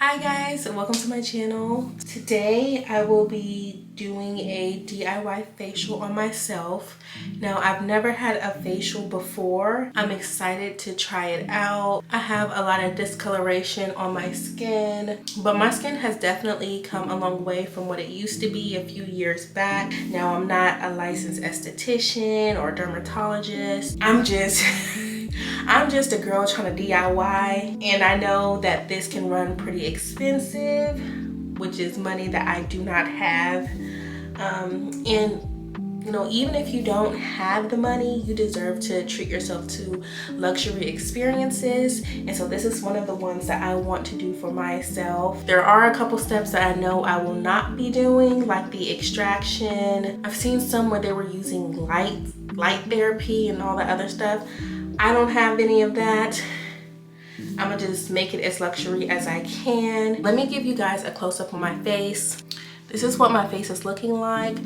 Hi guys, and welcome to my channel. Today I will be doing a DIY facial on myself. Now, I've never had a facial before. I'm excited to try it out. I have a lot of discoloration on my skin, but my skin has definitely come a long way from what it used to be a few years back. Now, I'm not a licensed esthetician or dermatologist. I'm just a girl trying to DIY, and I know that this can run pretty expensive, which is money that I do not have. Even if you don't have the money, you deserve to treat yourself to luxury experiences. And so this is one of the ones that I want to do for myself. There are a couple steps that I know I will not be doing, like the extraction. I've seen some where they were using light therapy and all that other stuff. I don't have any of that. I'm gonna just make it as luxury as I can. Let me give you guys a close-up on my face. This is what my face is looking like.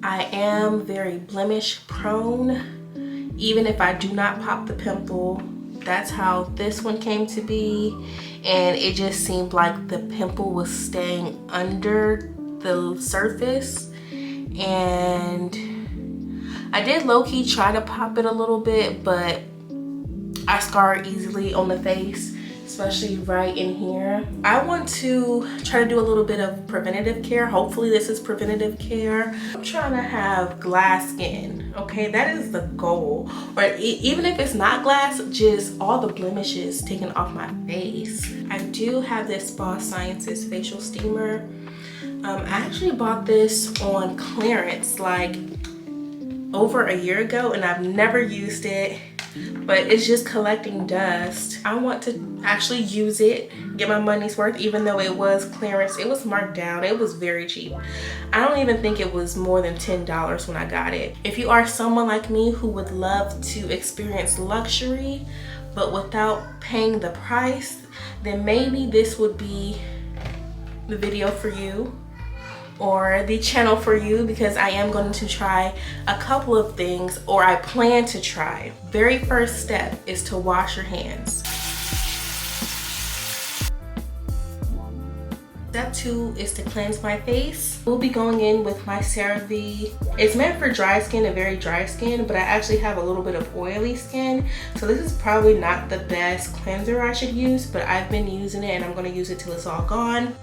I am very blemish prone. Even if I do not pop the pimple, that's how this one came to be. And it just seemed like the pimple was staying under the surface. And I did low-key try to pop it a little bit, but I scar easily on the face, especially right in here. I want to try to do a little bit of preventative care. Hopefully this is preventative care. I'm trying to have glass skin, okay? That is the goal. Or even if it's not glass, just all the blemishes taken off my face. I do have this Spa Sciences facial steamer. I actually bought this on clearance like over a year ago, and I've never used it. But it's just collecting dust. I want to actually use it, get my money's worth. Even though it was clearance, it was marked down. It was very cheap. I don't even think it was more than $10 when I got it. If you are someone like me who would love to experience luxury but without paying the price, then maybe this would be the video for you, or the channel for you, because I am going to try a couple of things, or I plan to try. Very first step is to wash your hands. Step 2 is to cleanse my face. We'll be going in with my CeraVe. It's meant for dry skin and very dry skin, but I actually have a little bit of oily skin. So this is probably not the best cleanser I should use, but I've been using it and I'm gonna use it till it's all gone.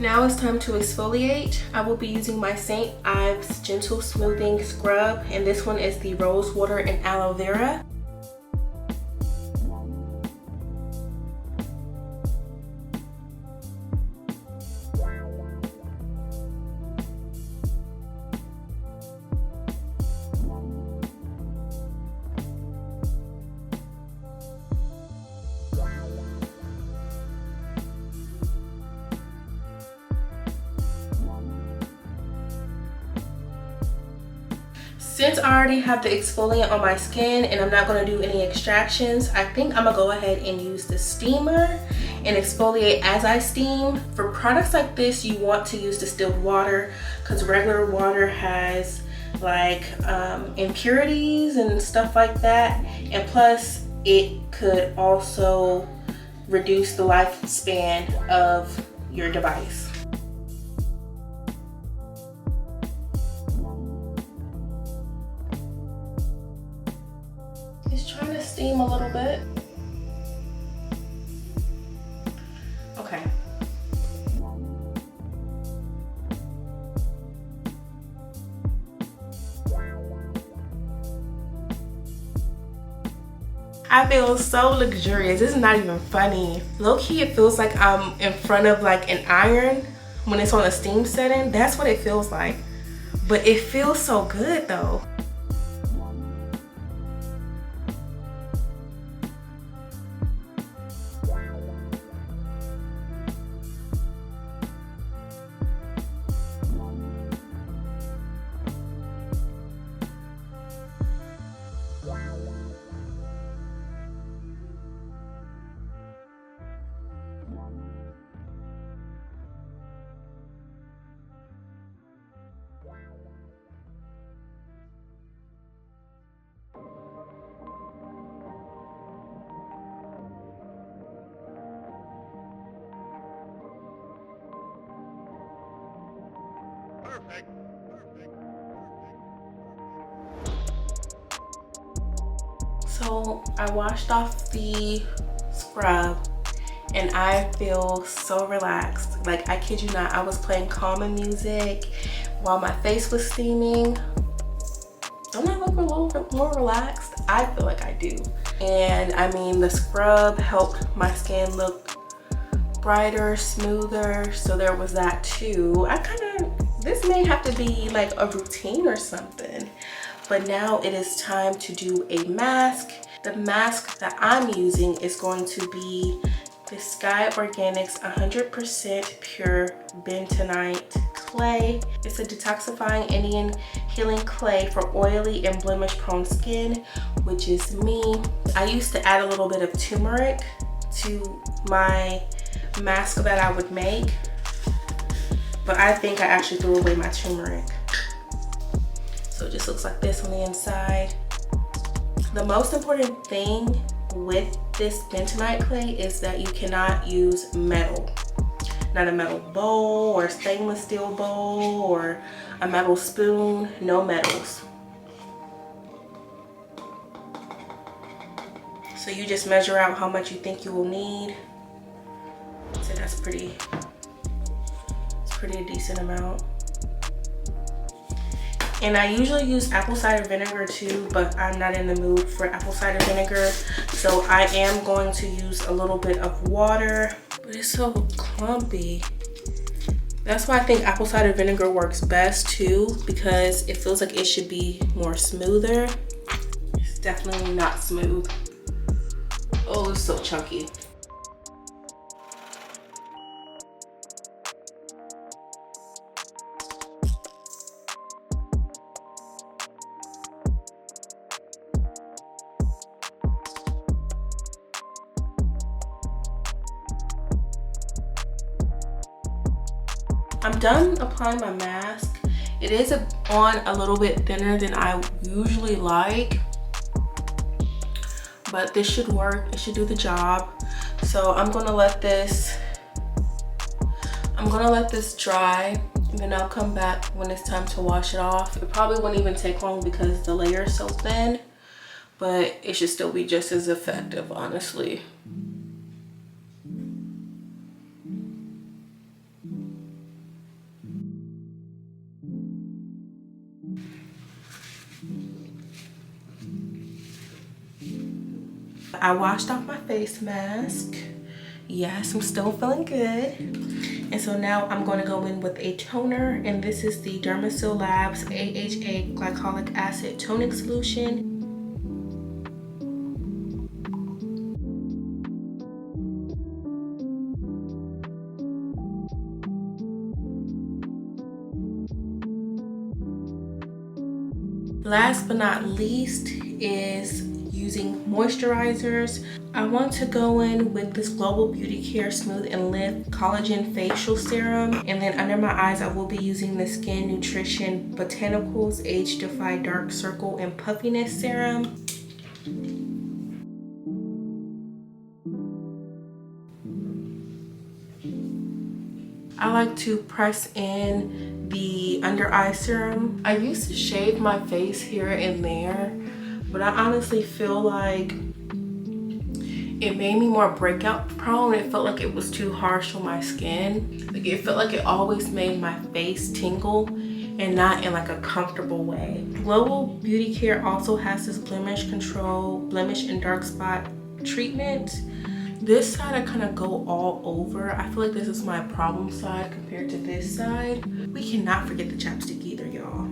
Now it's time to exfoliate. I will be using my St. Ives Gentle Smoothing Scrub, and this one is the rose water and aloe vera. Since I already have the exfoliant on my skin and I'm not going to do any extractions, I think I'm going to go ahead and use the steamer and exfoliate as I steam. For products like this, you want to use distilled water because regular water has like impurities and stuff like that. And plus, it could also reduce the lifespan of your device. Trying to steam a little bit. Okay. I feel so luxurious. This is not even funny. Low-key, it feels like I'm in front of like an iron when it's on a steam setting. That's what it feels like. But it feels so good though. So I washed off the scrub and I feel so relaxed. Like, I kid you not, I was playing calming music while my face was steaming. Don't I look a little bit more relaxed? I feel like I do. And I mean, the scrub helped my skin look brighter, smoother, so there was that too. This may have to be like a routine or something, but now it is time to do a mask. The mask that I'm using is going to be the Sky Organics 100% pure bentonite clay. It's a detoxifying Indian healing clay for oily and blemish prone skin, which is me. I used to add a little bit of turmeric to my mask that I would make, but I think I actually threw away my turmeric. So it just looks like this on the inside. The most important thing with this bentonite clay is that you cannot use metal. Not a metal bowl or a stainless steel bowl or a metal spoon, no metals. So you just measure out how much you think you will need. So that's pretty a decent amount. And I usually use apple cider vinegar too, but I'm not in the mood for apple cider vinegar. So I am going to use a little bit of water, but it's so clumpy. That's why I think apple cider vinegar works best too, because it feels like it should be more smoother. It's definitely not smooth. Oh, it's so chunky. I'm done applying my mask. It is on a little bit thinner than I usually like, but this should work. It should do the job. So I'm gonna let this dry, and then I'll come back when it's time to wash it off. It probably won't even take long because the layer is so thin, but it should still be just as effective, honestly. I washed off my face mask. Yes, I'm still feeling good. And so now I'm going to go in with a toner, and this is the Dermasil Labs AHA Glycolic Acid Toning Solution. Last but not least is using moisturizers. I want to go in with this Global Beauty Care Smooth and Lift Collagen Facial Serum, and then under my eyes I will be using the Skin Nutrition Botanicals Age Defy Dark Circle and Puffiness Serum. I like to press in the under eye serum. I used to shave my face here and there, but I honestly feel like it made me more breakout prone. It felt like it was too harsh on my skin. Like, it felt like it always made my face tingle and not in like a comfortable way. Global Beauty Care also has this blemish control, blemish and dark spot treatment. This side I kind of go all over. I feel like this is my problem side compared to this side. We cannot forget the chapstick either, y'all.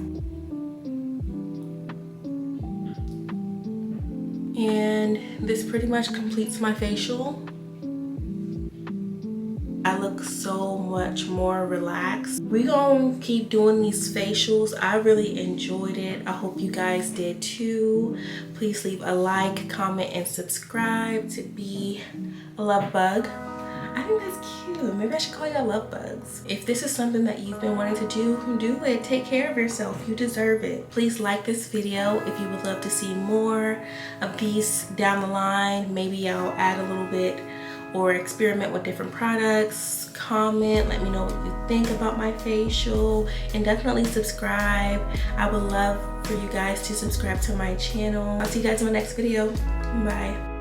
And this pretty much completes my facial. I look so much more relaxed. We gonna keep doing these facials. I really enjoyed it. I hope you guys did too. Please leave a like, comment, and subscribe to be a love bug. I think that's cute. Maybe I should call y'all love bugs. If this is something that you've been wanting to do it. Take care of yourself. You deserve it. Please like this video if you would love to see more of these down the line. Maybe I'll add a little bit or experiment with different products. Comment, let me know what you think about my facial, and definitely subscribe. I would love for you guys to subscribe to my channel. I'll see you guys in my next video. Bye.